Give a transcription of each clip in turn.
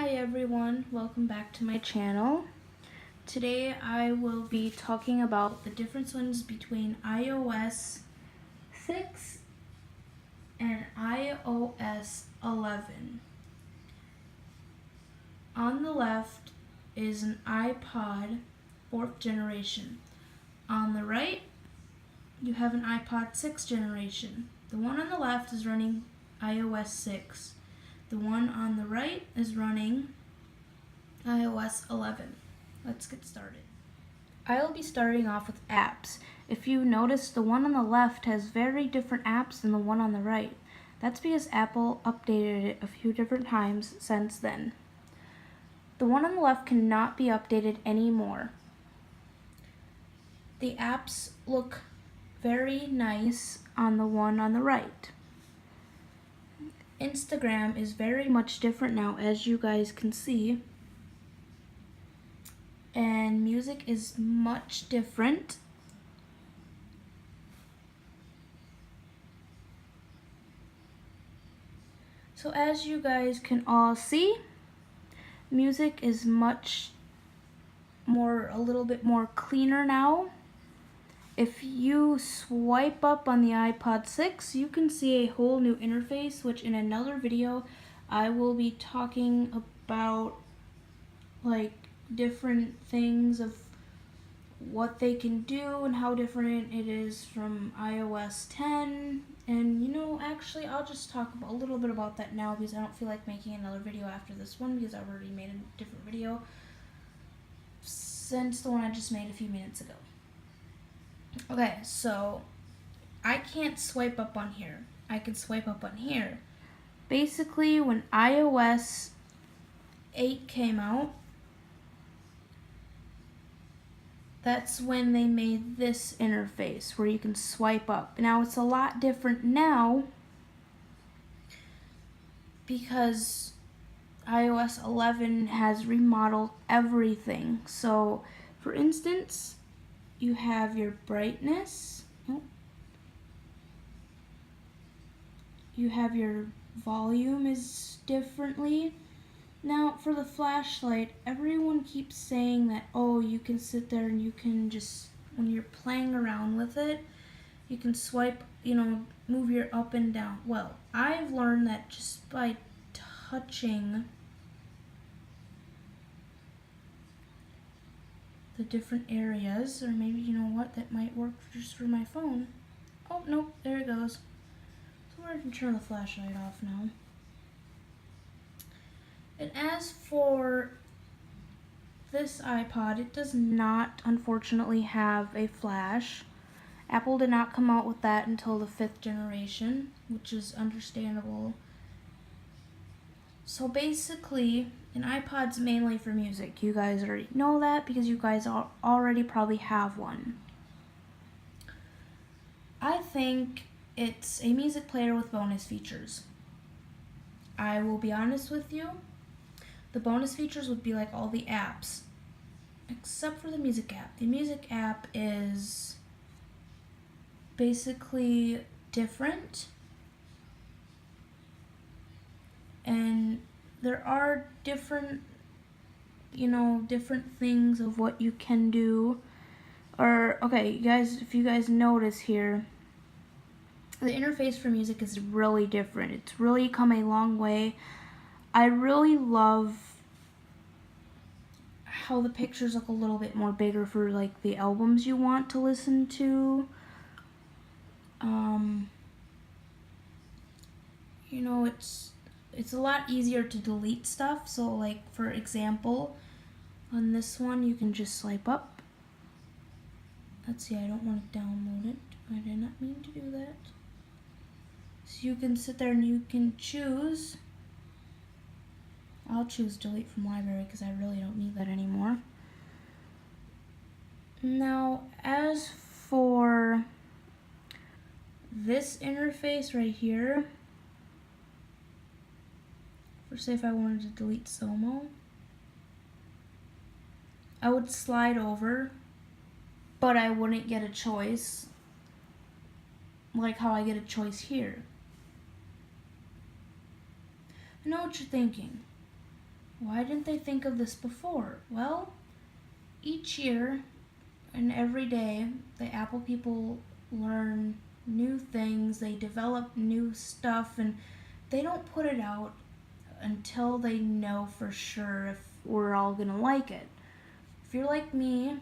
Hi everyone, welcome back to my channel. Today I will be talking about the differences between iOS 6 and iOS 11. On the left is an iPod 4th generation. On the right, you have an iPod 6th generation. The one on the left is running iOS 6. The one on the right is running iOS 11. Let's get started. I'll be starting off with apps. If you notice, the one on the left has very different apps than the one on the right. That's because Apple updated it a few different times since then. The one on the left cannot be updated anymore. The apps look very nice on the one on the right. Instagram is very much different now, as you guys can see. And music is much different. So as you guys can all see, music is a little bit more cleaner now. If you swipe up on the iPod 6, you can see a whole new interface, which in another video I will be talking about different things of what they can do and how different it is from iOS 10. And actually I'll just talk a little bit about that now because I don't feel like making another video after this one because I've already made a different video since the one I just made a few minutes ago. Okay, so I can't swipe up on here. I can swipe up on here. Basically, when iOS 8 came out, that's when they made this interface where you can swipe up. Now it's a lot different now because iOS 11 has remodeled everything. So, for instance, you have your brightness. You have your volume is differently. Now, for the flashlight, everyone keeps saying that, oh, you can sit there and you can just, when you're playing around with it, you can swipe, move your up and down. Well, I've learned that just by touching the different areas, or maybe, that might work just for my phone. Oh, nope, there it goes. So we're going to turn the flashlight off now. And as for this iPod, it does not, unfortunately, have a flash. Apple did not come out with that until the 5th generation, which is understandable. So basically, an iPod's mainly for music. You guys already know that because you guys already probably have one. I think it's a music player with bonus features. I will be honest with you. The bonus features would be like all the apps, except for the music app. The music app is basically different, and there are different things of what you can do. Okay, you guys, if you guys notice here, the interface for music is really different. It's really come a long way. I really love how the pictures look a little bit more bigger for the albums you want to listen to. It's a lot easier to delete stuff. So for example, on this one you can just swipe up. Let's see, I don't want to download it. I did not mean to do that. So you can sit there and you can choose. I'll choose delete from library because I really don't need that anymore. Now, as for this interface right here, for say if I wanted to delete Somo, I would slide over, but I wouldn't get a choice like how I get a choice here. I know what you're thinking. Why didn't they think of this before? Well, each year and every day, the Apple people learn new things, they develop new stuff, and they don't put it out until they know for sure if we're all gonna like it. If you're like me,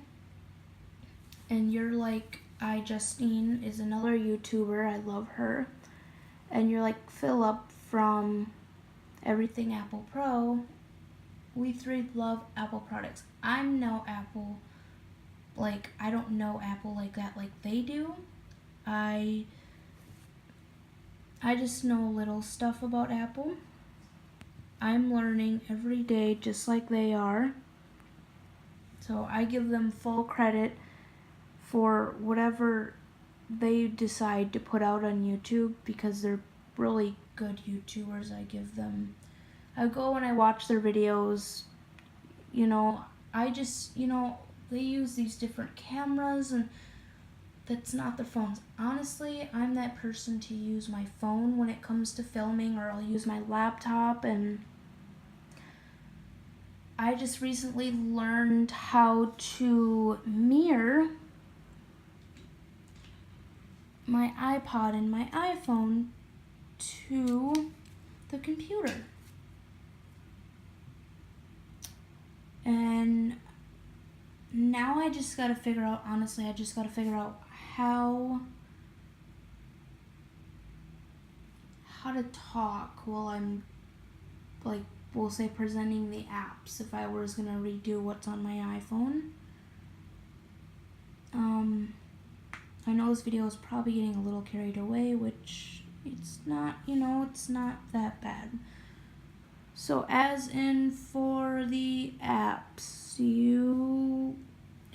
and you're like Justine is another YouTuber, I love her, and you're like Philip from Everything Apple Pro, we three love Apple products. I'm no Apple, like, I don't know Apple like that like they do. I just know little stuff about Apple. I'm learning every day just like they are. So I give them full credit for whatever they decide to put out on YouTube because they're really good YouTubers. I go and I watch their videos, I just, they use these different cameras and that's not their phones. Honestly, I'm that person to use my phone when it comes to filming, or I'll use my laptop, and I just recently learned how to mirror my iPod and my iPhone to the computer. And now I just gotta figure out, honestly, how to talk while I'm, like, we'll say presenting the apps if I was gonna redo what's on my iPhone. I know this video is probably getting a little carried away, which it's not, it's not that bad. So as in for the apps, you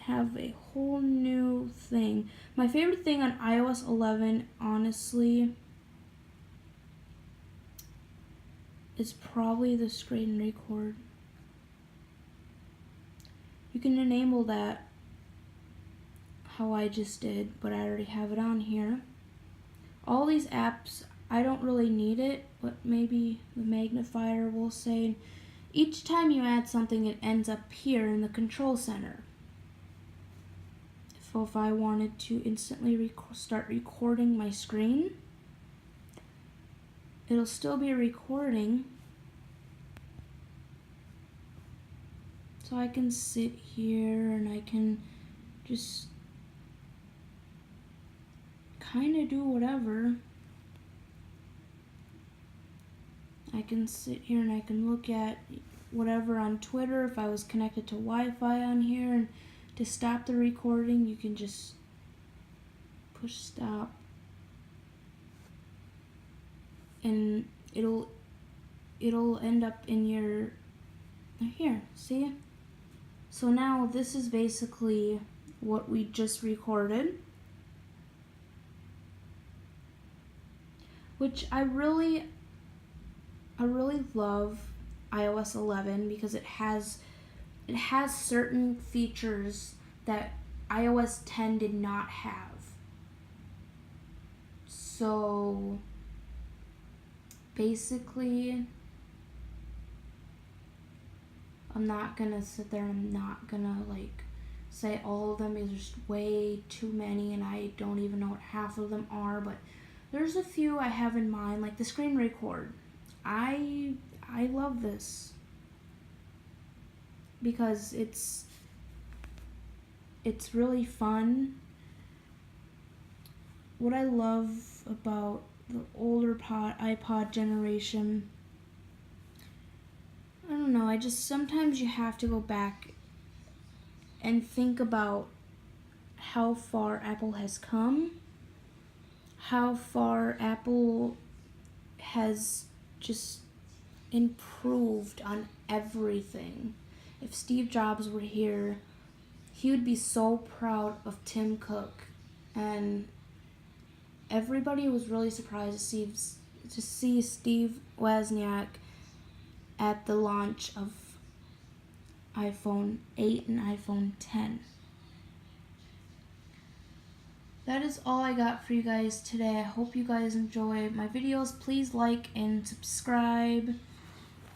have a whole new thing. My favorite thing on iOS 11, honestly, is probably the screen record. You can enable that how I just did, but I already have it on here. All these apps, I don't really need it, but maybe the magnifier will say, each time you add something, it ends up here in the control center. So if I wanted to instantly start recording my screen, it'll still be recording. So I can sit here and I can just kind of do whatever. I can sit here and I can look at whatever on Twitter if I was connected to Wi-Fi on here, and to stop the recording you can just push stop and it'll end up in your here, see? So now this is basically what we just recorded, which I really love iOS 11 because it has certain features that iOS 10 did not have. So basically, I'm not gonna sit there, I'm not gonna like say all of them because there's way too many and I don't even know what half of them are, but there's a few I have in mind, like the screen record. I love this because it's really fun. What I love about the older iPod generation, I don't know, sometimes you have to go back and think about how far Apple has come, how far Apple has just improved on everything. If Steve Jobs were here, he would be so proud of Tim Cook, and everybody was really surprised to see Steve Wozniak at the launch of iPhone 8 and iPhone 10. That is all I got for you guys today. I hope you guys enjoy my videos. Please like and subscribe,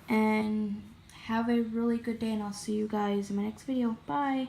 and have a really good day, and I'll see you guys in my next video. Bye!